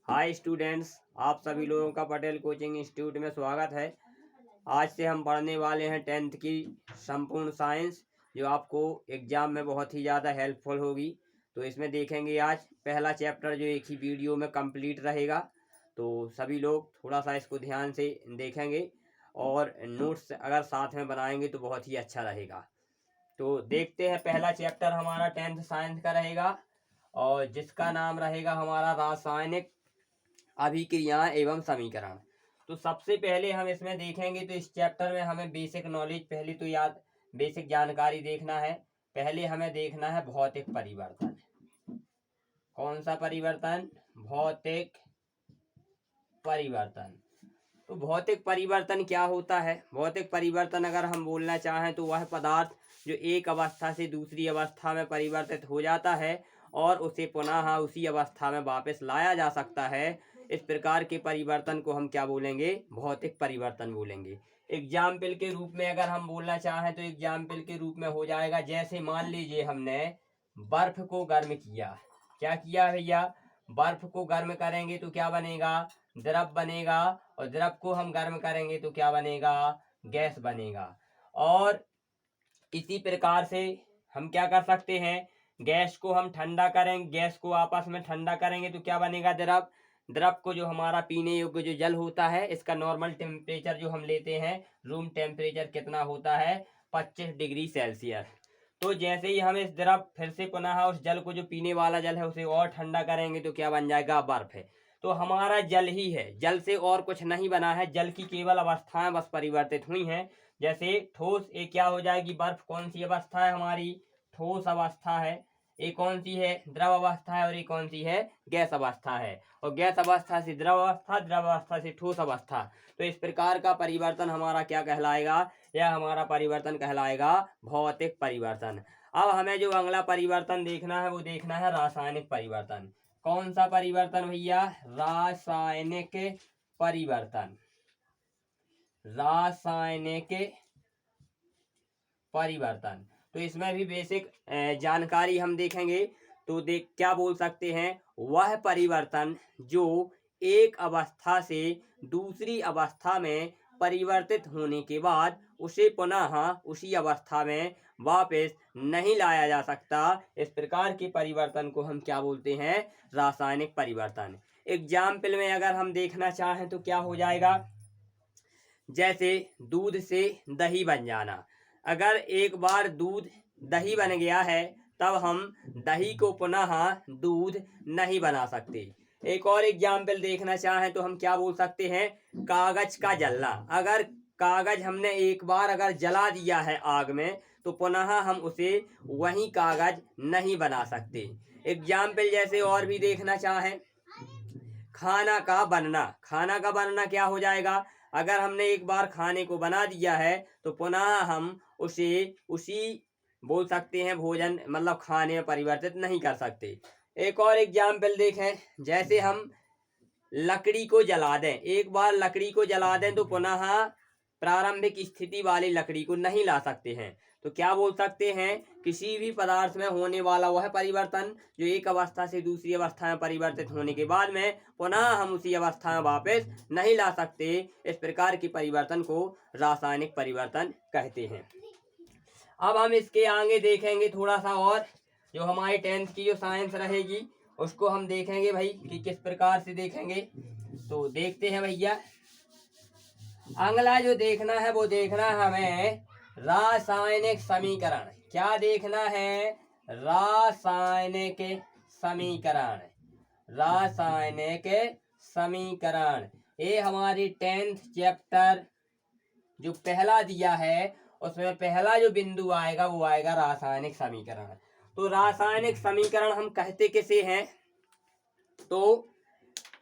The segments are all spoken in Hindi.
हाय स्टूडेंट्स, आप सभी लोगों का पटेल कोचिंग इंस्टीट्यूट में स्वागत है। आज से हम पढ़ने वाले हैं 10th की संपूर्ण साइंस, जो आपको एग्जाम में बहुत ही ज़्यादा हेल्पफुल होगी। तो इसमें देखेंगे आज पहला चैप्टर, जो एक ही वीडियो में कंप्लीट रहेगा। तो सभी लोग थोड़ा सा इसको ध्यान से देखेंगे और नोट्स अगर साथ में बनाएंगे तो बहुत ही अच्छा रहेगा। तो देखते हैं, पहला चैप्टर हमारा 10th साइंस का रहेगा और जिसका नाम रहेगा हमारा रासायनिक अभिक्रियाएं एवं समीकरण। तो सबसे पहले हम इसमें देखेंगे, तो इस चैप्टर में हमें बेसिक नॉलेज पहले तो याद, बेसिक जानकारी देखना है। पहले हमें देखना है भौतिक परिवर्तन। कौन सा परिवर्तन? भौतिक परिवर्तन। तो भौतिक परिवर्तन क्या होता है? भौतिक परिवर्तन अगर हम बोलना चाहें तो वह पदार्थ जो एक अवस्था से दूसरी अवस्था में परिवर्तित हो जाता है और उसे पुनः उसी अवस्था में वापस लाया जा सकता है। इस प्रकार के परिवर्तन को हम क्या बोलेंगे? भौतिक परिवर्तन बोलेंगे। एग्जाम्पल के रूप में अगर हम बोलना चाहें तो एग्जाम्पल के रूप में हो जाएगा, जैसे मान लीजिए हमने बर्फ को गर्म किया। क्या किया भैया? बर्फ को गर्म करेंगे तो क्या बनेगा? द्रव बनेगा। और द्रव को हम गर्म करेंगे तो क्या बनेगा? गैस बनेगा। और इसी प्रकार से हम क्या कर सकते हैं? गैस को हम ठंडा करेंगे, गैस को आपस में ठंडा करेंगे तो क्या बनेगा? द्रव। द्रव को जो हमारा पीने योग्य जो जल होता है, इसका नॉर्मल टेम्परेचर जो हम लेते हैं, रूम टेम्परेचर कितना होता है? 25 डिग्री सेल्सियस। तो जैसे ही हम इस द्रव फिर से पुनः उस जल को, जो पीने वाला जल है, उसे और ठंडा करेंगे तो क्या बन जाएगा? बर्फ है। तो हमारा जल ही है, जल से और कुछ नहीं बना है। जल की केवल अवस्थाएं बस परिवर्तित हुई हैं। जैसे ठोस, ये क्या हो जाएगी? बर्फ कौन सी अवस्था है हमारी? ठोस अवस्था है। एक कौन सी है? द्रव अवस्था है। और एक कौन सी है? गैस अवस्था है। और गैस अवस्था से द्रव अवस्था, द्रव अवस्था से ठोस अवस्था। तो इस प्रकार का परिवर्तन हमारा क्या कहलाएगा? यह हमारा परिवर्तन कहलाएगा भौतिक परिवर्तन। अब हमें जो अगला परिवर्तन देखना है वो देखना है रासायनिक परिवर्तन। कौन सा परिवर्तन भैया? रासायनिक परिवर्तन। रासायनिक परिवर्तन। तो इसमें भी बेसिक जानकारी हम देखेंगे। तो देख क्या बोल सकते हैं? वह परिवर्तन जो एक अवस्था से दूसरी अवस्था में परिवर्तित होने के बाद उसे पुनः उसी अवस्था में वापस नहीं लाया जा सकता। इस प्रकार के परिवर्तन को हम क्या बोलते हैं? रासायनिक परिवर्तन। एग्जाम्पल में अगर हम देखना चाहें तो क्या हो जाएगा? जैसे दूध से दही बन जाना। अगर एक बार दूध दही बन गया है, तब हम दही को पुनः दूध नहीं बना सकते। एक और एग्जाम्पल देखना चाहें तो हम क्या बोल सकते हैं? कागज का जलना। अगर कागज हमने एक बार अगर जला दिया है आग में, तो पुनः हम उसे वही कागज नहीं बना सकते। एग्जाम्पल जैसे और भी देखना चाहें, खाना का बनना। खाना का बनना क्या हो जाएगा? अगर हमने एक बार खाने को बना दिया है तो पुनः हम उसे उसी बोल सकते हैं भोजन, मतलब खाने में परिवर्तित नहीं कर सकते। एक और एग्जाम्पल देखें, जैसे हम लकड़ी को जला दें। एक बार लकड़ी को जला दें तो पुनः प्रारंभिक स्थिति वाली लकड़ी को नहीं ला सकते हैं। तो क्या बोल सकते हैं? किसी भी पदार्थ में होने वाला वह परिवर्तन जो एक अवस्था से दूसरी अवस्था में परिवर्तित होने के बाद में पुनः हम उसी अवस्था में वापस नहीं ला सकते। इस प्रकार के परिवर्तन को रासायनिक परिवर्तन कहते हैं। अब हम इसके आगे देखेंगे थोड़ा सा और, जो हमारी 10th की जो साइंस रहेगी उसको हम देखेंगे भाई कि किस प्रकार से देखेंगे। तो देखते हैं भैया, अगला जो देखना है वो देखना है हमें रासायनिक समीकरण। क्या देखना है? रासायनिक समीकरण। रासायनिक समीकरण, ये हमारी 10th चैप्टर जो पहला दिया है उसमें पहला जो बिंदु आएगा वो आएगा रासायनिक समीकरण। तो रासायनिक समीकरण हम कहते किसे हैं? तो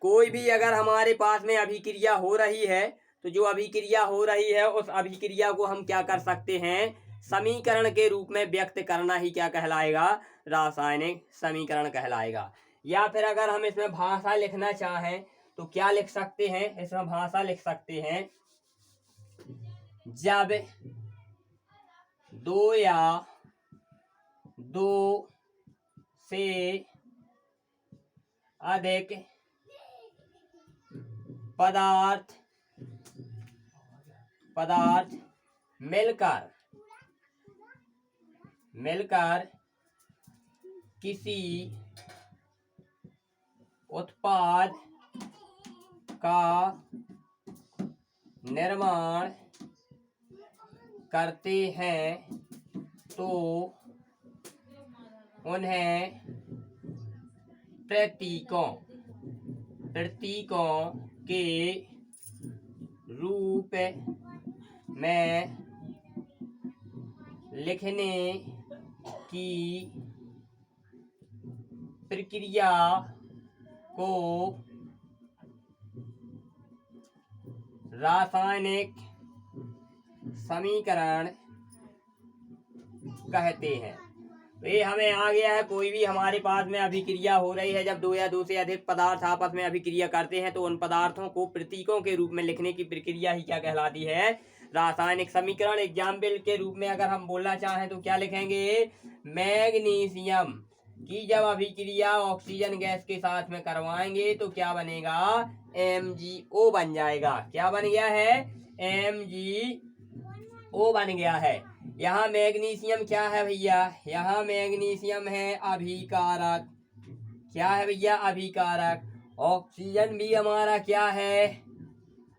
कोई भी अगर हमारे पास में अभिक्रिया हो रही है, तो जो अभिक्रिया हो रही है उस अभिक्रिया को हम क्या कर सकते हैं? समीकरण के रूप में व्यक्त करना ही क्या कहलाएगा? रासायनिक समीकरण कहलाएगा। या फिर अगर हम इसमें भाषा लिखना चाहें तो क्या लिख सकते हैं? इसमें भाषा लिख सकते हैं, जब दो या दो से अधिक पदार्थ मिलकर किसी उत्पाद का निर्माण करते हैं तो उन्हें प्रतीकों के रूप में लिखने की प्रक्रिया को रासायनिक समीकरण कहते हैं। तो ये हमें आ गया है, कोई भी हमारे पास में अभिक्रिया हो रही है, जब दो या दो से अधिक पदार्थ आपस में अभिक्रिया करते हैं तो उन पदार्थों को प्रतीकों के रूप में लिखने की प्रक्रिया ही क्या कहलाती है? रासायनिक समीकरण। एग्जाम्पल के रूप में अगर हम बोलना चाहें तो क्या लिखेंगे? मैग्नीशियम की जब अभिक्रिया ऑक्सीजन गैस के साथ में करवाएंगे तो क्या बनेगा? MgO बन जाएगा। क्या बन गया है? MgO बन गया है। यहाँ मैग्नीशियम क्या है भैया? यहाँ मैग्नीशियम है अभिकारक। क्या है भैया? अभिकारक। ऑक्सीजन भी हमारा क्या है?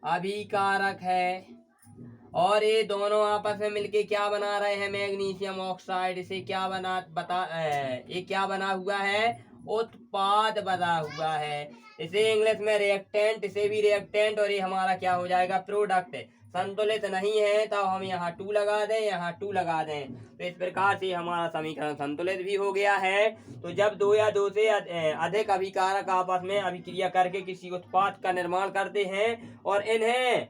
अभिकारक है। और ये दोनों आपस में मिलके क्या बना रहे हैं? मैग्नीशियम ऑक्साइड से क्या बना ये क्या बना हुआ है? उत्पाद बना हुआ है। इसे इंग्लिश में रिएक्टेंट, इसे भी रिएक्टेंट, और ये हमारा क्या हो जाएगा? प्रोडक्ट। संतुलित नहीं है तो हम यहाँ 2 लगा दें, यहाँ 2 लगा दें, तो इस प्रकार से हमारा समीकरण संतुलित भी हो गया है। तो जब दो या दो से अधिक अभिकारक आपस में अभिक्रिया करके किसी उत्पाद का निर्माण करते हैं और इन्हें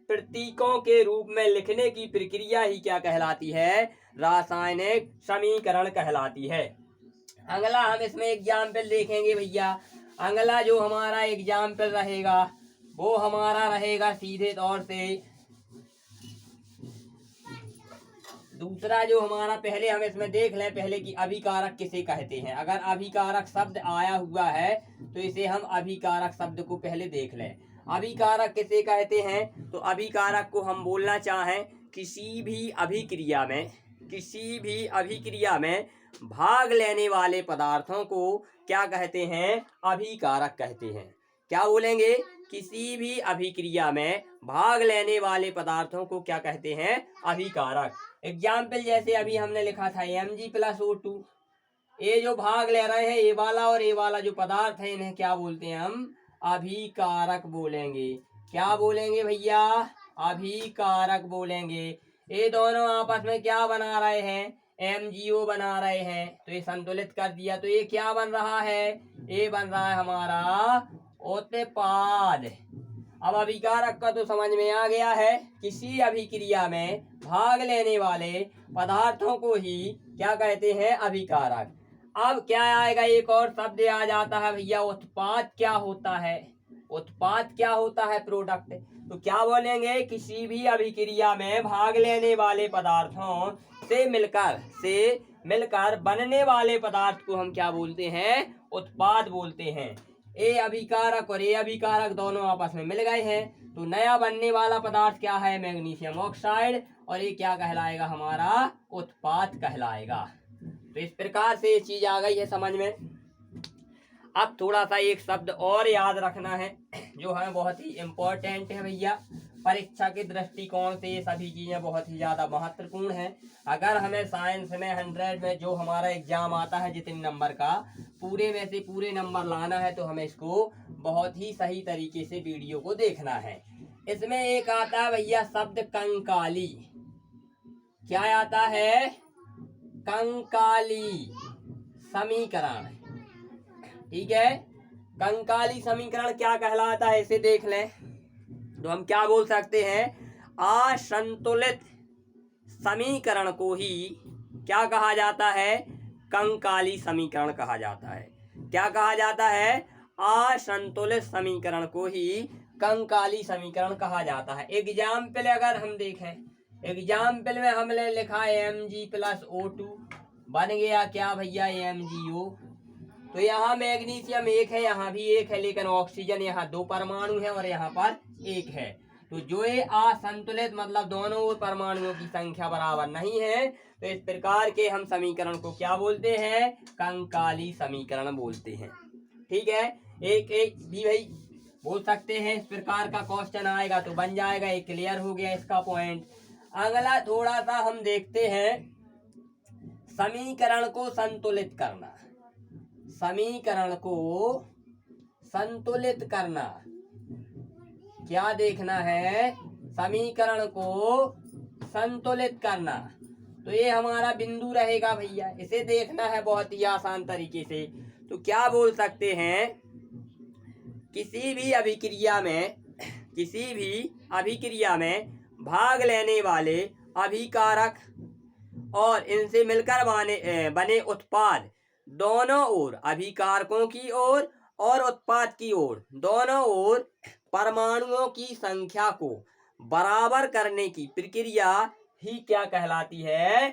प्रतीकों के रूप में लिखने की प्रक्रिया ही क्या कहलाती है? रासायनिक समीकरण कहलाती है। अगला हम इसमें एग्जाम्पल देखेंगे भैया। अगला जो हमारा एग्जाम्पल रहेगा वो हमारा रहेगा सीधे तौर से दूसरा जो हमारा, पहले हम इसमें देख लें पहले कि अभिकारक किसे कहते हैं। अगर अभिकारक शब्द आया हुआ है तो इसे हम अभिकारक शब्द को पहले देख लें। अभिकारक किसे कहते हैं? तो अभिकारक को हम बोलना चाहें किसी भी अभिक्रिया में भाग लेने वाले पदार्थों को क्या कहते हैं? अभिकारक कहते हैं। क्या बोलेंगे? किसी भी अभिक्रिया में भाग लेने वाले पदार्थों को क्या कहते हैं? अभिकारक। एग्जाम्पल जैसे अभी हमने लिखा था Mg+O2, ये जो भाग ले रहे हैं ये वाला और ये वाला जो पदार्थ है इन्हें क्या बोलते हैं? हम अभिकारक बोलेंगे। क्या बोलेंगे भैया? अभिकारक बोलेंगे। ये दोनों आपस में क्या बना रहे हैं? MgO बना रहे हैं, तो ये संतुलित कर दिया। तो ये क्या बन रहा है? ये बन रहा है हमारा उत्पाद। अब अभिकारक का तो समझ में आ गया है, किसी अभिक्रिया में भाग लेने वाले पदार्थों को ही क्या कहते हैं? अभिकारक। अब क्या आएगा? एक और शब्द आ जाता है भैया, उत्पाद क्या होता है? उत्पाद क्या होता है? प्रोडक्ट। तो क्या बोलेंगे? किसी भी अभिक्रिया में भाग लेने वाले पदार्थों से मिलकर बनने वाले पदार्थ को हम क्या बोलते हैं? उत्पाद बोलते हैं। ए अभिकारक और ए अभिकारक दोनों आपस में मिल गए हैं तो नया बनने वाला पदार्थ क्या है? मैग्नीशियम ऑक्साइड, और ये क्या कहलाएगा? हमारा उत्पाद कहलाएगा। तो इस प्रकार से ये चीज आ गई है समझ में। अब थोड़ा सा एक शब्द और याद रखना है जो है बहुत ही इम्पोर्टेंट है भैया। परीक्षा के दृष्टिकोण से ये सभी चीजें बहुत ही ज्यादा महत्वपूर्ण हैं। अगर हमें साइंस में 100 में जो हमारा एग्जाम आता है जितने नंबर का, पूरे में से पूरे नंबर लाना है तो हमें इसको बहुत ही सही तरीके से वीडियो को देखना है। इसमें एक आता है भैया शब्द कंकाली। क्या आता है? कंकाली समीकरण। ठीक है, कंकाली समीकरण क्या कहलाता है इसे देख लें। तो हम क्या बोल सकते हैं? असंतुलित समीकरण को ही क्या कहा जाता है? कंकाली समीकरण कहा जाता है। क्या कहा जाता है? असंतुलित समीकरण को ही कंकाली समीकरण कहा जाता है। एग्जाम्पल अगर हम देखें, एग्जाम्पल में हमने लिखा Mg+O2 बन गया क्या भैया? MgO। तो यहाँ मैग्नीशियम एक है, यहाँ भी एक है, लेकिन ऑक्सीजन यहाँ 2 परमाणु है और यहाँ पर 1 है। तो जो ये असंतुलित मतलब दोनों ओर परमाणुओं की संख्या बराबर नहीं है, तो इस प्रकार के हम समीकरण को क्या बोलते हैं? कंकाली समीकरण बोलते हैं। ठीक है, एक एक भी भाई बोल सकते हैं। इस प्रकार का क्वेश्चन आएगा तो बन जाएगा। एक क्लियर हो गया इसका पॉइंट। अगला थोड़ा सा हम देखते हैं, समीकरण को संतुलित करना। समीकरण को संतुलित करना क्या देखना है? समीकरण को संतुलित करना। तो ये हमारा बिंदु रहेगा भैया, इसे देखना है बहुत ही आसान तरीके से। तो क्या बोल सकते हैं? किसी भी अभिक्रिया में भाग लेने वाले अभिकारक और इनसे मिलकर बने उत्पाद दोनों ओर, अभिकारकों की ओर और उत्पाद की ओर, दोनों ओर परमाणुओं की संख्या को बराबर करने की प्रक्रिया ही क्या कहलाती है?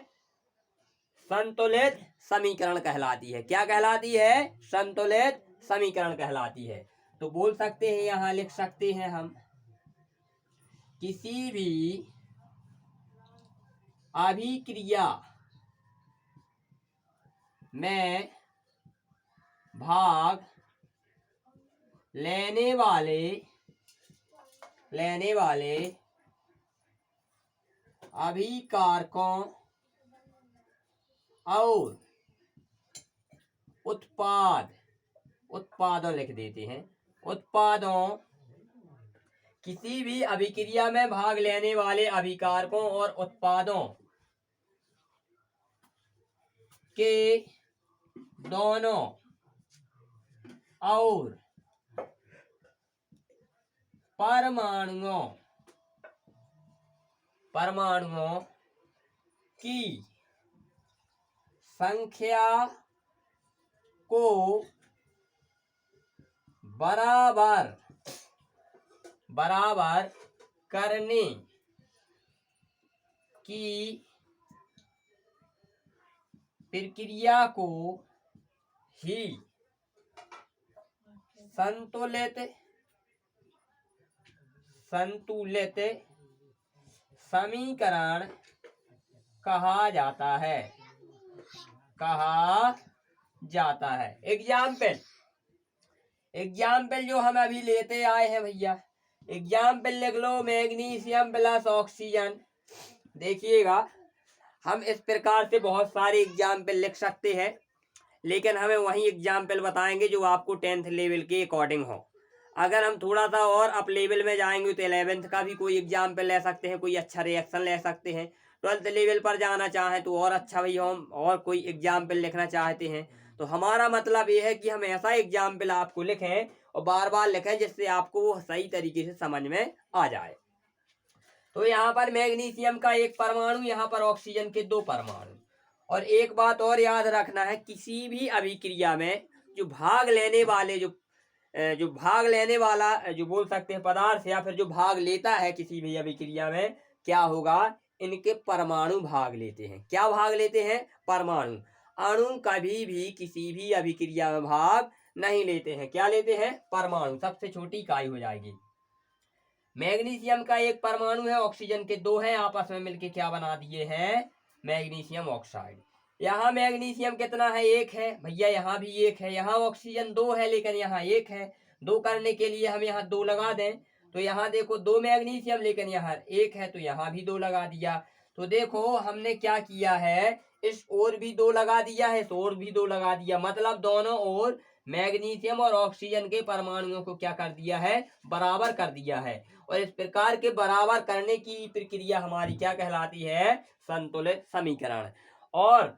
संतुलित समीकरण कहलाती है। क्या कहलाती है? संतुलित समीकरण कहलाती है। तो बोल सकते हैं, यहां लिख सकते हैं हम, किसी भी अभिक्रिया में भाग लेने वाले अभिकारकों और उत्पादों लिख देते हैं, उत्पादों, किसी भी अभिक्रिया में भाग लेने वाले अभिकारकों और उत्पादों के दोनों और परमाणुओं की संख्या को बराबर करने की प्रक्रिया को ही संतुलित समीकरण कहा जाता है। एग्जाम्पल जो हम अभी लेते आए हैं भैया, एग्जाम्पल लिख लो, मैग्नीशियम प्लस ऑक्सीजन। देखिएगा, हम इस प्रकार से बहुत सारे एग्जाम्पल लिख सकते हैं, लेकिन हमें वही एग्जाम्पल बताएंगे जो आपको 10th लेवल के अकॉर्डिंग हो। अगर हम थोड़ा सा और अप लेवल में जाएंगे तो 11th का भी कोई एग्जाम्पल ले सकते हैं, कोई अच्छा रिएक्शन ले सकते हैं। 12th लेवल पर जाना चाहें तो और अच्छा भैया, हम और कोई एग्जाम्पल लिखना चाहते हैं तो हमारा मतलब ये है कि हम ऐसा एग्जाम्पल आपको लिखें और बार बार लिखें जिससे आपको वो सही तरीके से समझ में आ जाए। तो यहाँ पर मैग्नीशियम का 1 परमाणु, यहाँ पर ऑक्सीजन के 2 परमाणु। और एक बात और याद रखना है, किसी भी अभिक्रिया में जो भाग लेने वाला जो बोल सकते हैं पदार्थ, या फिर जो भाग लेता है किसी भी अभिक्रिया में, क्या होगा? इनके परमाणु भाग लेते हैं। क्या भाग लेते हैं? परमाणु। अणु कभी भी किसी भी अभिक्रिया में भाग नहीं लेते हैं। क्या लेते हैं? परमाणु। सबसे छोटी इकाई हो जाएगी। मैग्नीशियम का 1 परमाणु है, ऑक्सीजन के 2 हैं, आपस में मिलके क्या बना दिए हैं? Magnesium oxide. यहाँ मैग्नीशियम कितना है? 1 है भैया, यहाँ भी 1 है। यहाँ ऑक्सीजन 2 है, लेकिन यहाँ 1 है। 2 करने के लिए हम यहाँ 2 लगा दें, तो यहाँ देखो 2 मैग्नीशियम, लेकिन यहाँ 1 है, तो यहाँ भी 2 लगा दिया। तो देखो हमने क्या किया है, इस ओर भी 2 लगा दिया है, इस ओर भी 2 लगा दिया। मतलब दोनों ओर मैग्नीशियम और ऑक्सीजन के परमाणुओं को क्या कर दिया है? बराबर कर दिया है। और इस प्रकार के बराबर करने की प्रक्रिया हमारी क्या कहलाती है? संतुलित समीकरण। और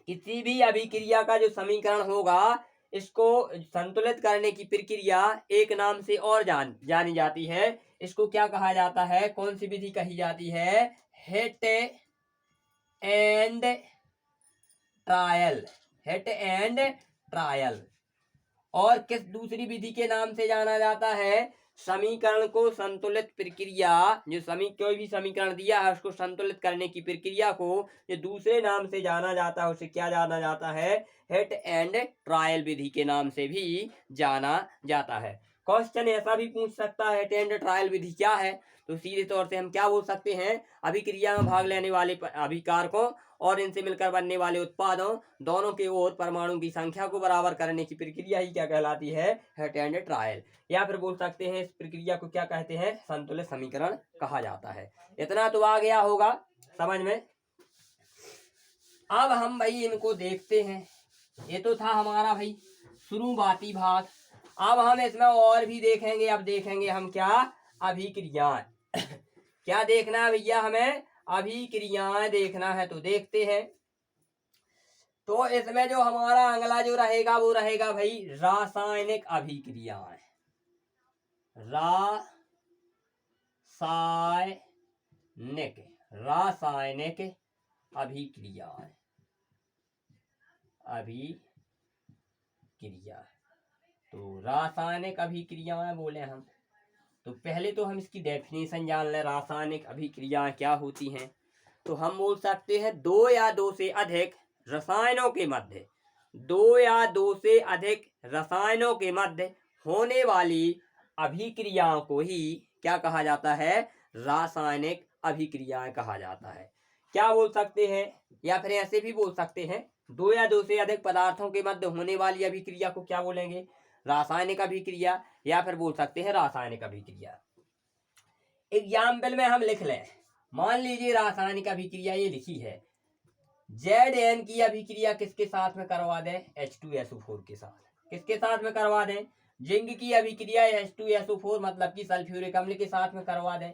किसी भी अभिक्रिया का जो समीकरण होगा, इसको संतुलित करने की प्रक्रिया एक नाम से और जानी जाती है। इसको क्या कहा जाता है? कौन सी विधि कही जाती है? Hit and trial. और किस दूसरी विधि के नाम से जाना जाता है? समीकरण को संतुलित प्रक्रिया, जो कोई भी समीकरण दिया है उसको संतुलित करने की प्रक्रिया को जो दूसरे नाम से जाना जाता है, उसे क्या जाना जाता है? हिट एंड ट्रायल विधि के नाम से भी जाना जाता है। क्वेश्चन ऐसा भी पूछ सकता है, हिट एंड ट्रायल विधि क्या है? तो सीधे तौर से हम क्या बोल सकते हैं? अभिक्रिया में भाग लेने वाले अभिकारकों और इनसे मिलकर बनने वाले उत्पादों दोनों के ओर परमाणु की संख्या को बराबर करने की प्रक्रिया ही क्या कहलाती है? Hit and trial. या फिर बोल सकते हैं इस प्रक्रिया को क्या कहते हैं? संतुलित समीकरण कहा जाता है। इतना तो आ गया होगा समझ में। अब हम भाई इनको देखते हैं। ये तो था हमारा भाई शुरुआती भाग। अब हम इसमें और भी देखेंगे। अब देखेंगे हम क्या? अभिक्रियाएं। क्या देखना है भैया? हमें अभिक्रियाएं देखना है। तो देखते हैं। तो इसमें जो हमारा अगला जो रहेगा वो रहेगा भाई रासायनिक अभिक्रियाएं। रासायनिक अभिक्रियाएं। तो रासायनिक अभिक्रियाएं बोले हम। तो पहले तो हम इसकी डेफिनेशन जान लें। रासायनिक अभिक्रियाएं क्या होती हैं? तो हम बोल सकते हैं दो या दो से अधिक रसायनों के मध्य, दो या दो से अधिक रसायनों के मध्य होने वाली अभिक्रियाओं को ही क्या कहा जाता है? रासायनिक अभिक्रियाएं कहा जाता है। क्या बोल सकते हैं? या फिर ऐसे भी बोल सकते हैं, दो या दो से अधिक पदार्थों के मध्य होने वाली अभिक्रिया को क्या बोलेंगे? रासायनिक अभिक्रिया। या फिर बोल सकते हैं रासायनिक अभिक्रिया। एग्जाम्पल में हम लिख लें। मान लीजिए रासायनिक अभिक्रिया ये लिखी है, Zn की अभिक्रिया किसके साथ में करवा दें? H2SO4 के साथ। किसके साथ में करवा दें? जिंक की अभिक्रिया H2SO4 मतलब कि सल्फ्यूरिक अम्ल के साथ में करवा दें।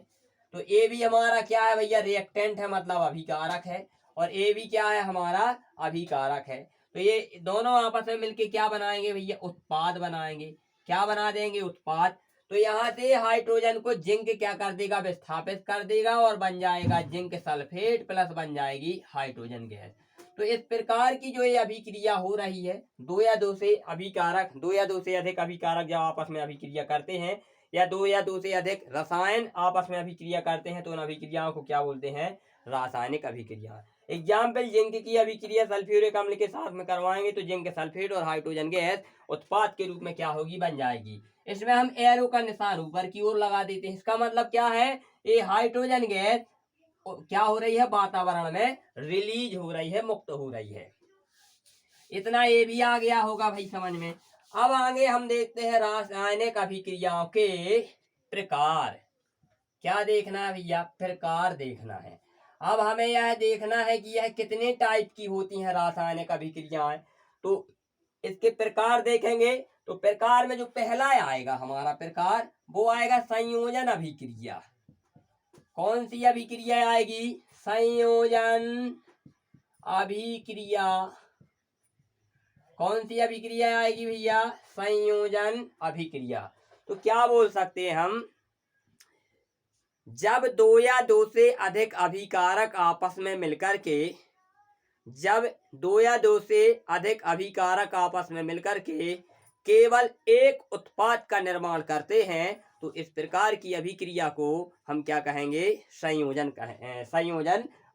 तो ए भी हमारा क्या है भैया? रिएक्टेंट है, मतलब अभिकारक है। और ए भी क्या है? हमारा अभिकारक है। तो ये दोनों आपस में मिलके क्या बनाएंगे भैया? उत्पाद बनाएंगे। क्या बना देंगे? उत्पाद। तो यहाँ से हाइड्रोजन को जिंक क्या कर देगा? विस्थापित कर देगा और बन जाएगा जिंक सल्फेट प्लस बन जाएगी हाइड्रोजन गैस। तो इस प्रकार की जो ये अभिक्रिया हो रही है, दो या दो से अभिकारक, दो या दो से अधिक अभिकारक जब आपस में अभिक्रिया करते हैं, या दो या दो से अधिक रसायन आपस में अभिक्रिया करते हैं, तो उन अभिक्रियाओं को क्या बोलते हैं? रासायनिक अभिक्रिया। एग्जाम्पल, जिंक की अभिक्रिया सल्फ्यूरिक अम्ल के साथ में करवाएंगे तो जिंक सल्फेट और हाइड्रोजन गैस उत्पाद के रूप में क्या होगी? बन जाएगी। इसमें हम एरो का निशान ऊपर की ओर लगा देते हैं। इसका मतलब क्या है? ये हाइड्रोजन गैस क्या हो रही है? वातावरण में रिलीज हो रही है, मुक्त हो रही है। इतना ये भी आ गया होगा भाई समझ में। अब आगे हम देखते हैं रासायनिक अभिक्रियाओं के प्रकार। क्या देखना है भैया? प्रकार देखना है। अब हमें यह देखना है कि यह कितने टाइप की होती हैं रासायनिक अभिक्रियाएं। तो इसके प्रकार देखेंगे। तो प्रकार में जो पहला आएगा हमारा प्रकार, वो आएगा संयोजन अभिक्रिया। कौन सी अभिक्रिया आएगी? संयोजन अभिक्रिया। कौन सी अभिक्रिया आएगी भैया? संयोजन अभिक्रिया। तो क्या बोल सकते हैं हम? जब दो या दो से अधिक अभिकारक आपस में मिलकर के, जब दो या दो से अधिक अभिकारक आपस में मिलकर के केवल एक उत्पाद का निर्माण करते हैं, तो इस प्रकार की अभिक्रिया को हम क्या कहेंगे? संयोजन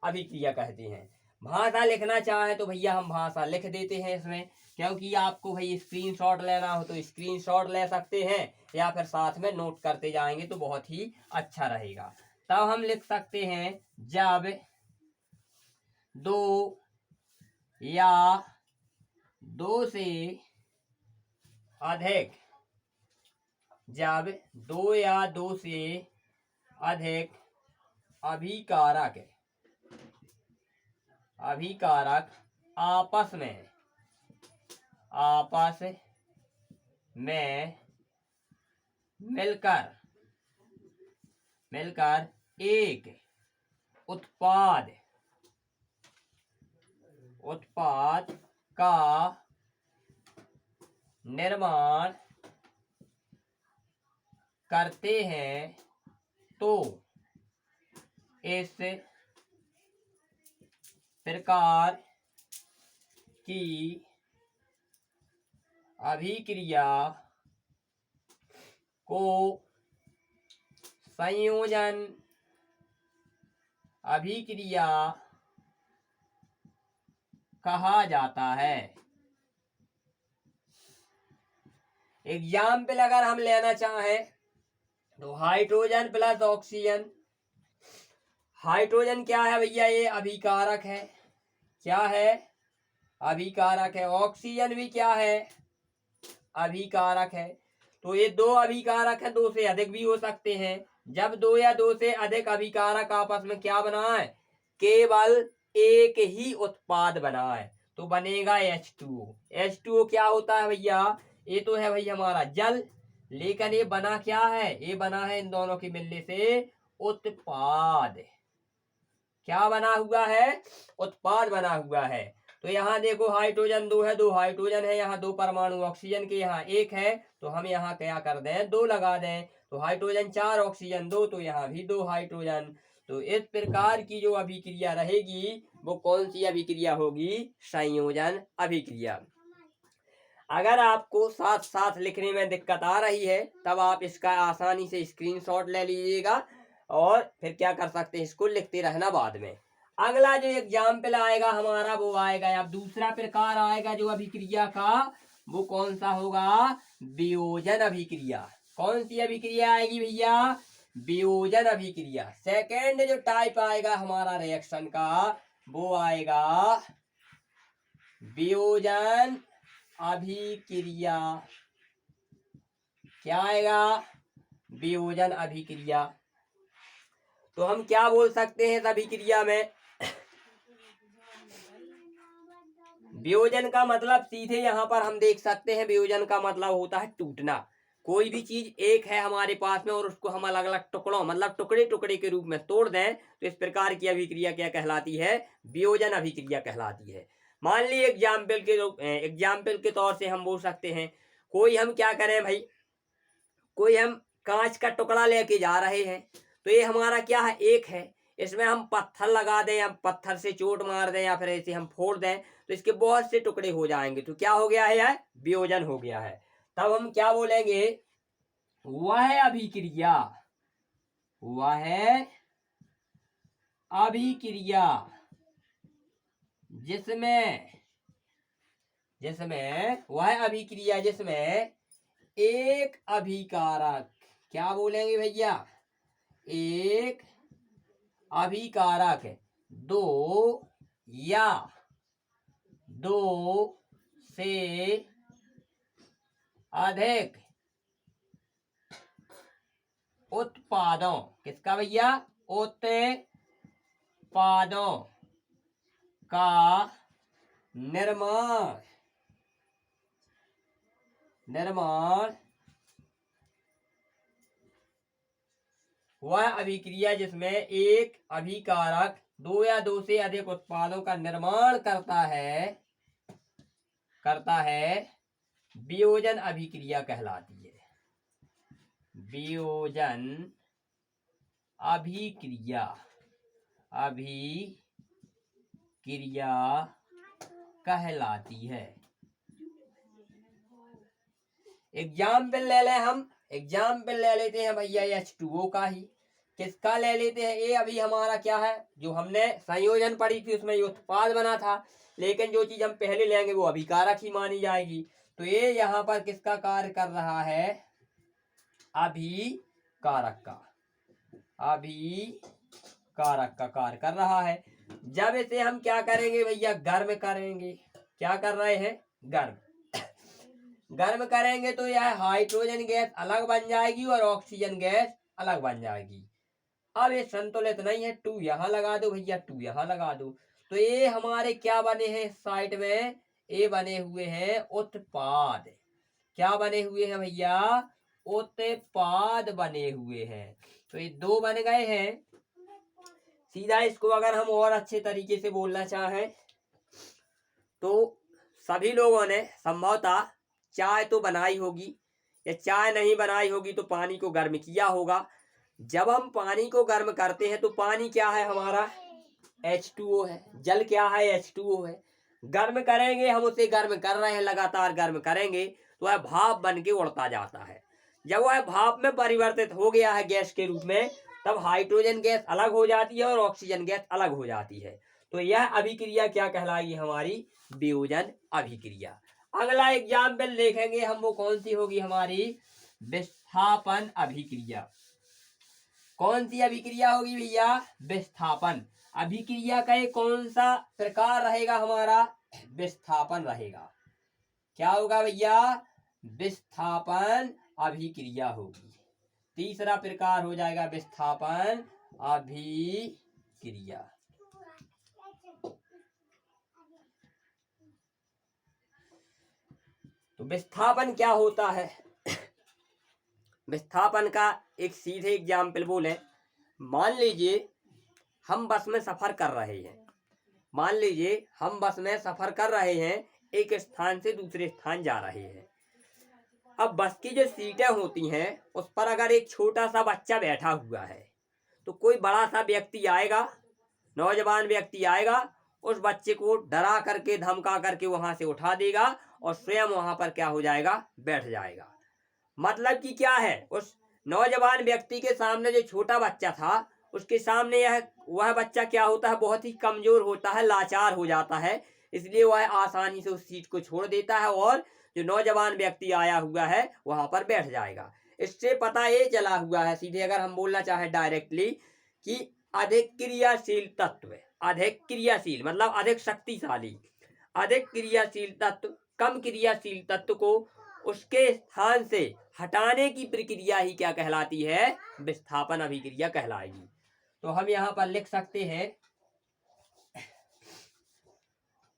अभिक्रिया कहते हैं। भाषा लिखना चाहे तो भैया हम भाषा लिख देते हैं इसमें, क्योंकि आपको भाई स्क्रीनशॉट लेना हो तो स्क्रीनशॉट ले सकते हैं, या फिर साथ में नोट करते जाएंगे तो बहुत ही अच्छा रहेगा। तब हम लिख सकते हैं, जब दो या दो से अधिक, जब दो या दो से अधिक अभिकारक आपस में मिलकर एक उत्पाद का निर्माण करते हैं, तो इस प्रकार की अभिक्रिया को संयोजन अभिक्रिया कहा जाता है। एग्जाम्पल अगर हम लेना चाहें तो हाइड्रोजन प्लस ऑक्सीजन। हाइड्रोजन क्या है भैया, ये अभिकारक है। क्या है, अभिकारक है। ऑक्सीजन भी क्या है, अभिकारक है। तो ये दो अभिकारक है, दो से अधिक भी हो सकते हैं। जब दो या दो से अधिक अभिकारक आपस में क्या बना है, केवल एक ही उत्पाद बना है, तो बनेगा H2O। H2O क्या होता है भैया, ये तो है भैया हमारा जल, लेकिन ये बना क्या है, ये बना है इन दोनों के मिलने से उत्पाद। क्या बना हुआ है, उत्पाद बना हुआ है। तो यहाँ देखो हाइड्रोजन दो है, दो हाइड्रोजन है, यहाँ दो परमाणु ऑक्सीजन के, यहाँ एक है, तो हम यहाँ क्या कर दें, दो लगा दें। तो हाइड्रोजन 4, ऑक्सीजन 2, तो यहाँ भी 2 हाइड्रोजन। तो इस प्रकार की जो अभिक्रिया रहेगी वो कौन सी अभिक्रिया होगी, संयोजन अभिक्रिया। अगर आपको साथ साथ लिखने में दिक्कत आ रही है तब आप इसका आसानी से स्क्रीनशॉट ले लीजिएगा और फिर क्या कर सकते हैं, इसको लिखते रहना बाद में। अगला जो एग्जाम्पल आएगा हमारा वो आएगा, अब दूसरा प्रकार आएगा जो अभिक्रिया का, वो कौन सा होगा, वियोजन अभिक्रिया। कौन सी अभिक्रिया आएगी भैया, वियोजन अभिक्रिया। सेकेंड जो टाइप आएगा हमारा रिएक्शन का वो आएगा वियोजन अभिक्रिया। क्या आएगा, वियोजन अभिक्रिया। तो हम क्या बोल सकते हैं इस अभिक्रिया में, वियोजन का मतलब सीधे यहाँ पर हम देख सकते हैं, वियोजन का मतलब होता है टूटना। कोई भी चीज एक है हमारे पास में और उसको हम अलग अलग टुकड़ों मतलब टुकड़े टुकड़े के रूप में तोड़ दें, तो इस प्रकार की अभिक्रिया क्या कहलाती है, वियोजन अभिक्रिया कहलाती है। मान ली एग्जाम्पल के तौर से हम बोल सकते हैं, कोई हम क्या करें भाई, कोई हम कांच का टुकड़ा लेके जा रहे हैं, तो ये हमारा क्या है, एक है, इसमें हम पत्थर लगा दें या पत्थर से चोट मार दें या फिर ऐसे हम फोड़ दें तो इसके बहुत से टुकड़े हो जाएंगे, तो क्या हो गया है, यह वियोजन हो गया है। तब हम क्या बोलेंगे, वह अभिक्रिया, वह अभिक्रिया वह अभिक्रिया जिसमें एक अभिकारक, क्या बोलेंगे भैया, एक अभिकारक दो या दो से अधिक उत्पादों, किसका भैया, उत्पादों का निर्माण वह अभिक्रिया जिसमें एक अभिकारक दो या दो से अधिक उत्पादों का निर्माण करता है वियोजन अभिक्रिया कहलाती है। वियोजन अभिक्रिया कहलाती है। एग्जाम्पल ले लें हम, एग्जाम्पल ले लेते हैं भैया H2O का ही। किसका ले लेते हैं, ये अभी हमारा क्या है, जो हमने संयोजन पढ़ी थी उसमें ये उत्पाद बना था, लेकिन जो चीज हम पहले लेंगे वो अभिकारक ही मानी जाएगी। तो ये यहाँ पर किसका कार्य कर रहा है, अभिकारक का कार्य कर रहा है। जब इसे हम क्या करेंगे भैया, गर्म करेंगे, क्या कर रहे हैं, गर्म करेंगे तो यह हाइड्रोजन गैस अलग बन जाएगी और ऑक्सीजन गैस अलग बन जाएगी। अब ये संतुलित नहीं है, 2 यहाँ लगा दो भैया, 2 यहाँ लगा दो, तो ये हमारे क्या बने हैं साइड में, ये बने हुए हैं उत्पाद। क्या बने हुए हैं भैया, उत्पाद बने हुए हैं। तो ये 2 बन गए हैं। सीधा इसको अगर हम और अच्छे तरीके से बोलना चाहें तो सभी लोगों ने संभवतः चाय तो बनाई होगी, या चाय नहीं बनाई होगी तो पानी को गर्म किया होगा। जब हम पानी को गर्म करते हैं तो पानी क्या है हमारा, H2O है, जल क्या है, H2O है। गर्म करेंगे, हम उसे गर्म कर रहे हैं, लगातार गर्म करेंगे तो वह भाप बन के उड़ता जाता है। जब वह भाप में परिवर्तित हो गया है गैस के रूप में, तब हाइड्रोजन गैस अलग हो जाती है और ऑक्सीजन गैस अलग हो जाती है। तो यह अभिक्रिया क्या कहलाएगी हमारी? वियोजन अभिक्रिया। अगला एग्जाम्पल देखेंगे हम, वो कौन सी होगी हमारी? विस्थापन अभिक्रिया। कौन सी अभिक्रिया होगी भैया? विस्थापन अभिक्रिया का एक कौन सा प्रकार रहेगा हमारा? विस्थापन रहेगा। क्या होगा भैया? विस्थापन अभिक्रिया होगी। तीसरा प्रकार हो जाएगा विस्थापन अभिक्रिया। तो विस्थापन क्या होता है? विस्थापन का एक सीधे एग्जाम्पल बोले, मान लीजिए हम बस में सफर कर रहे हैं। मान लीजिए हम बस में सफर कर रहे हैं, एक स्थान से दूसरे स्थान जा रहे हैं। अब बस की जो सीटें होती हैं उस पर अगर एक छोटा सा बच्चा बैठा हुआ है, तो कोई बड़ा सा व्यक्ति आएगा, नौजवान व्यक्ति आएगा, उस बच्चे को डरा करके धमका करके वहां से उठा देगा और स्वयं वहां पर क्या हो जाएगा? बैठ जाएगा। मतलब कि क्या है, उस नौजवान व्यक्ति के सामने जो छोटा बच्चा था, उसके सामने वह बच्चा क्या होता है? बहुत ही कमजोर होता है, लाचार हो जाता है। इसलिए वह आसानी से उस सीट को छोड़ देता है और जो नौजवान व्यक्ति आया हुआ है वहां पर बैठ जाएगा। इससे पता ये चला हुआ है, सीधे अगर हम बोलना चाहें डायरेक्टली, कि अधिक क्रियाशील तत्व, अधिक क्रियाशील मतलब अधिक शक्तिशाली, अधिक क्रियाशील तत्व कम क्रियाशील तत्व को उसके स्थान से हटाने की प्रक्रिया ही क्या कहलाती है? विस्थापन अभिक्रिया कहलाएगी। तो हम यहाँ पर लिख सकते हैं,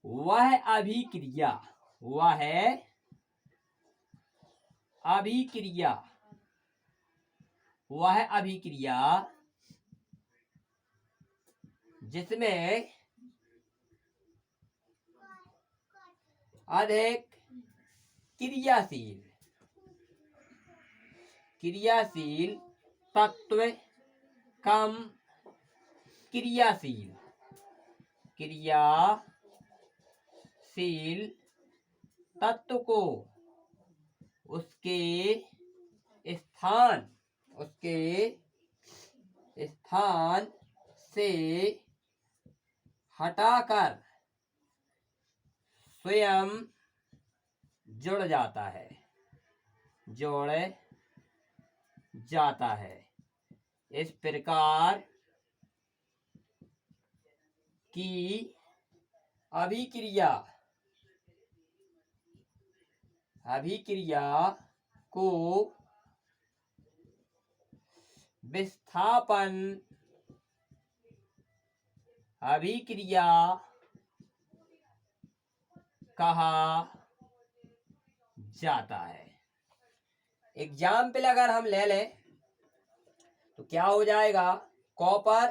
वह अभिक्रिया, वह अभिक्रिया, वह अभिक्रिया जिसमें अधिक क्रियाशील तत्व कम क्रियाशील तत्व को उसके स्थान से हटाकर स्वयं जुड़ जाता है। इस प्रकार की अभिक्रिया को विस्थापन अभिक्रिया कहा जाता है। एग्जाम्पल अगर हम ले लें तो क्या हो जाएगा? कॉपर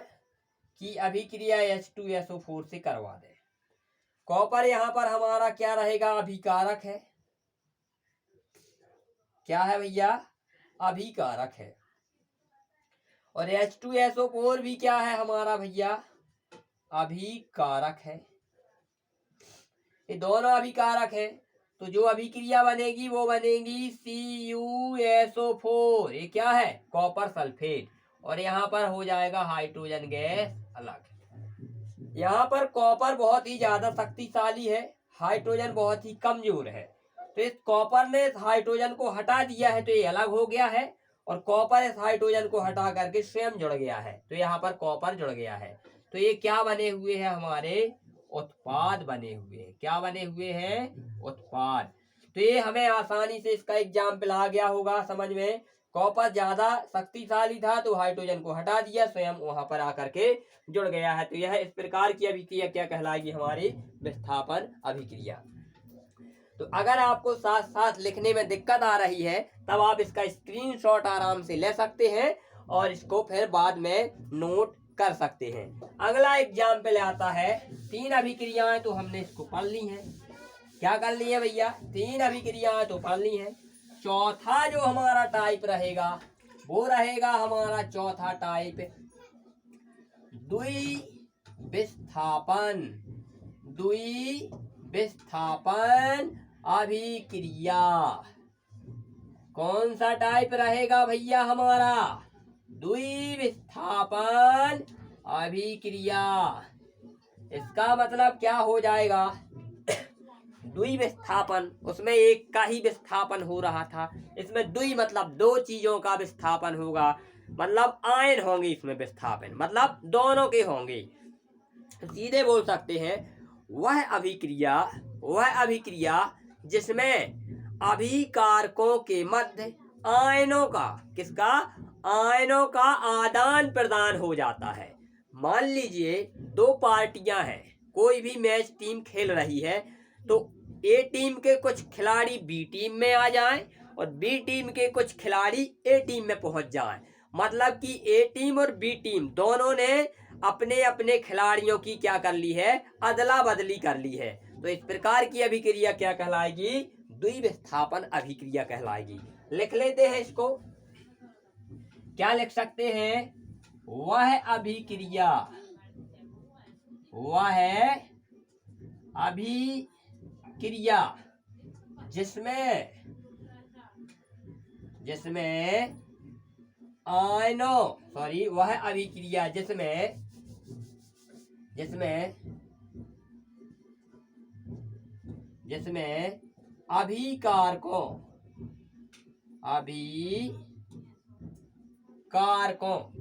की अभिक्रिया H2SO4 से करवा दे। कॉपर यहाँ पर हमारा क्या रहेगा? अभिकारक है। क्या है भैया? अभिकारक है। और H2SO4 भी क्या है हमारा भैया? अभिकारक है। ये दोनों अभिकारक है, तो जो अभिक्रिया बनेगी वो बनेगी CuSO4। ये क्या है? Copper sulphate. और यहाँ पर हो जाएगा हाइड्रोजन गैस अलग। यहाँ पर कॉपर बहुत ही ज्यादा शक्तिशाली है, हाइड्रोजन बहुत ही कमजोर है। तो इस कॉपर ने इस हाइड्रोजन को हटा दिया है तो ये अलग हो गया है, और कॉपर इस हाइड्रोजन को हटा करके स्वयं जुड़ गया है, तो यहाँ पर कॉपर जुड़ गया है। तो ये क्या बने हुए हैं? हमारे उत्पाद बने हुए हैं। क्या बने हुए हैं? उत्पाद। तो ये हमें आसानी से इसका एग्जाम्पल आ गया होगा समझ में। कॉपर ज्यादा शक्तिशाली था तो हाइड्रोजन को हटा दिया, स्वयं वहां पर आकर के जुड़ गया है। तो यह इस प्रकार की अभिक्रिया क्या कहलाएगी? हमारी विस्थापन अभिक्रिया। तो अगर आपको साथ साथ लिखने में दिक्कत आ रही है तब आप इसका स्क्रीनशॉट आराम से ले सकते हैं और इसको फिर बाद में नोट कर सकते हैं। अगला एग्जाम्पल आता है, 3 अभिक्रियाएं तो हमने इसको पढ़ ली हैं। क्या कर ली है भैया? 3 अभिक्रियाएं तो पढ़ ली हैं। चौथा जो हमारा टाइप रहेगा वो रहेगा हमारा चौथा टाइप द्विविस्थापन अभिक्रिया। कौन सा टाइप रहेगा भैया हमारा? द्विविस्थापन अभिक्रिया। इसका मतलब क्या हो जाएगा? द्विविस्थापन, उसमें एक का ही विस्थापन हो रहा था, इसमें द्वि मतलब दो चीजों का विस्थापन होगा, मतलब आयन होंगे इसमें विस्थापन, मतलब दोनों के होंगे। सीधे बोल सकते हैं वह अभिक्रिया जिसमें अभिकारकों के मध्य आयनों का, किसका? आयनों का आदान प्रदान हो जाता है। मान लीजिए दो पार्टियां हैं, कोई भी मैच टीम खेल रही है, तो ए टीम के कुछ खिलाड़ी बी टीम में आ जाएं और बी टीम के कुछ खिलाड़ी ए टीम में पहुंच जाएं। मतलब कि ए टीम और बी टीम दोनों ने अपने अपने खिलाड़ियों की क्या कर ली है? अदला बदली कर ली है। तो इस प्रकार की अभिक्रिया क्या कहलाएगी? द्विविस्थापन अभिक्रिया कहलाएगी। लिख लेते हैं इसको। क्या लिख सकते हैं? वह अभिक्रिया जिसमें अभिकारकों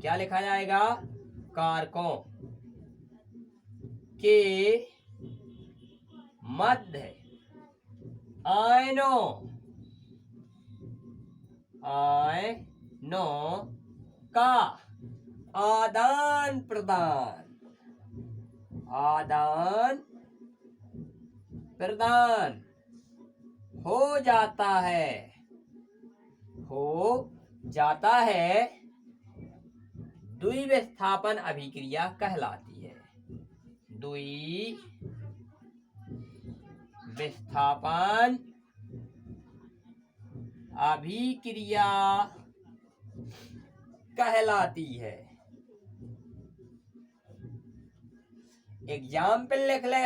क्या लिखा जाएगा? कारकों के मध्य आयनों का आदान प्रदान हो जाता है, द्विविस्थापन अभिक्रिया कहलाती है। द्विविस्थापन अभिक्रिया कहलाती है। एग्जाम्पल लिख ले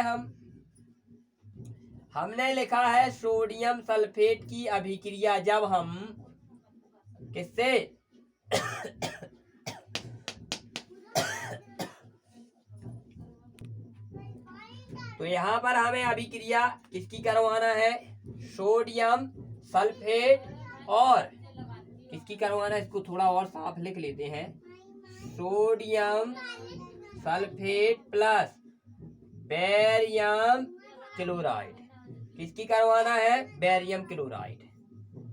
हमने लिखा है सोडियम सल्फेट की अभिक्रिया जब हम किससे तो यहाँ पर हमें अभिक्रिया किसकी करवाना है? सोडियम सल्फेट और किसकी करवाना है? इसको थोड़ा और साफ लिख लेते हैं। Sodium sulphate plus barium chloride. किसकी करवाना है? Barium chloride.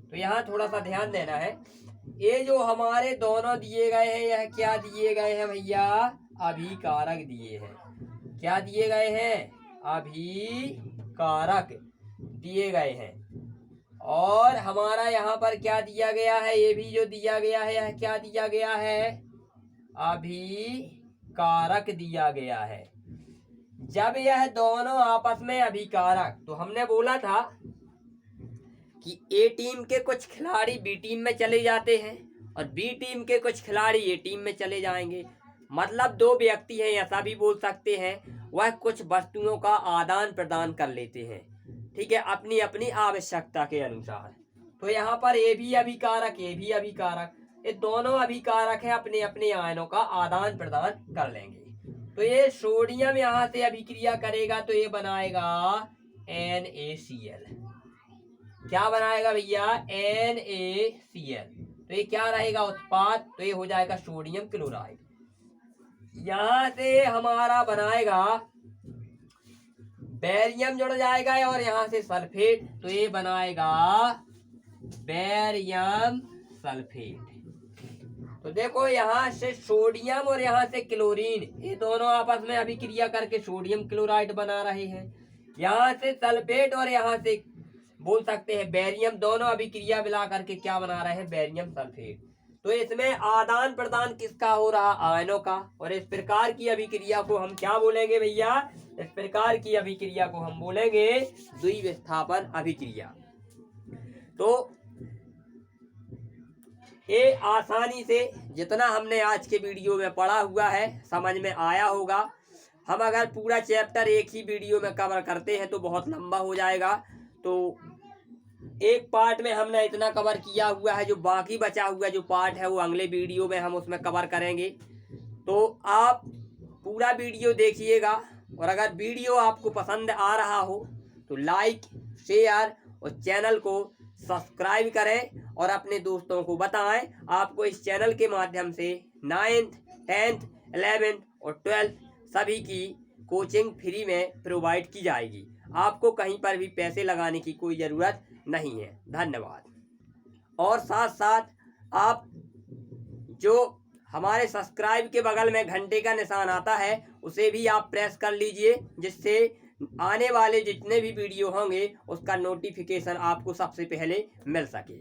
तो यहाँ थोड़ा सा ध्यान देना है, ये जो हमारे दोनों दिए गए हैं, यह क्या दिए गए हैं भैया? अभिकारक दिए हैं। क्या दिए गए हैं? अभिकारक दिए गए हैं। और हमारा यहाँ पर क्या दिया गया है? ये भी जो दिया गया है, यह क्या दिया गया है? अभिकारक दिया गया है। जब यह दोनों आपस में अभिकारक, तो हमने बोला था कि ए टीम के कुछ खिलाड़ी बी टीम में चले जाते हैं और बी टीम के कुछ खिलाड़ी ए टीम में चले जाएंगे। मतलब दो व्यक्ति हैं, ऐसा भी बोल सकते हैं, वह कुछ वस्तुओं का आदान प्रदान कर लेते हैं, ठीक है, अपनी अपनी आवश्यकता के अनुसार। तो यहाँ पर ये भी अभिकारक, ये भी अभिकारक, ये दोनों अभिकारक है, अपने अपने आयनों का आदान प्रदान कर लेंगे। तो ये सोडियम यहाँ से अभिक्रिया करेगा तो ये बनाएगा NaCl। क्या बनाएगा भैया? NaCl। तो ये क्या रहेगा? उत्पाद। तो ये हो जाएगा सोडियम क्लोराइड। यहाँ से हमारा बनाएगा बेरियम जुड़ जाएगा और यहाँ से सल्फेट, तो ये बनाएगा बेरियम सल्फेट। तो देखो यहाँ से सोडियम और यहाँ से क्लोरीन, ये दोनों आपस में अभिक्रिया करके सोडियम क्लोराइड बना रहे हैं। यहाँ से सल्फेट और यहाँ से बोल सकते हैं बेरियम, दोनों अभिक्रिया मिला करके क्या बना रहे हैं? Barium sulphate. तो इसमें आदान प्रदान किसका हो रहा? आयनों का। और इस प्रकार की अभिक्रिया को हम क्या बोलेंगे भैया? इस प्रकार की अभिक्रिया को हम बोलेंगे द्विविस्थापन अभिक्रिया। तो ये आसानी से जितना हमने आज के वीडियो में पढ़ा हुआ है समझ में आया होगा। हम अगर पूरा चैप्टर एक ही वीडियो में कवर करते हैं तो बहुत लंबा हो जाएगा। तो एक पार्ट में हमने इतना कवर किया हुआ है, जो बाकी बचा हुआ जो पार्ट है वो अगले वीडियो में हम उसमें कवर करेंगे। तो आप पूरा वीडियो देखिएगा, और अगर वीडियो आपको पसंद आ रहा हो तो लाइक, शेयर और चैनल को सब्सक्राइब करें और अपने दोस्तों को बताएं। आपको इस चैनल के माध्यम से 9th, 10th, 11th और 12th सभी की कोचिंग फ्री में प्रोवाइड की जाएगी। आपको कहीं पर भी पैसे लगाने की कोई ज़रूरत नहीं है। धन्यवाद। और साथ साथ आप जो हमारे सब्सक्राइब के बगल में घंटे का निशान आता है उसे भी आप प्रेस कर लीजिए, जिससे आने वाले जितने भी वीडियो होंगे उसका नोटिफिकेशन आपको सबसे पहले मिल सके।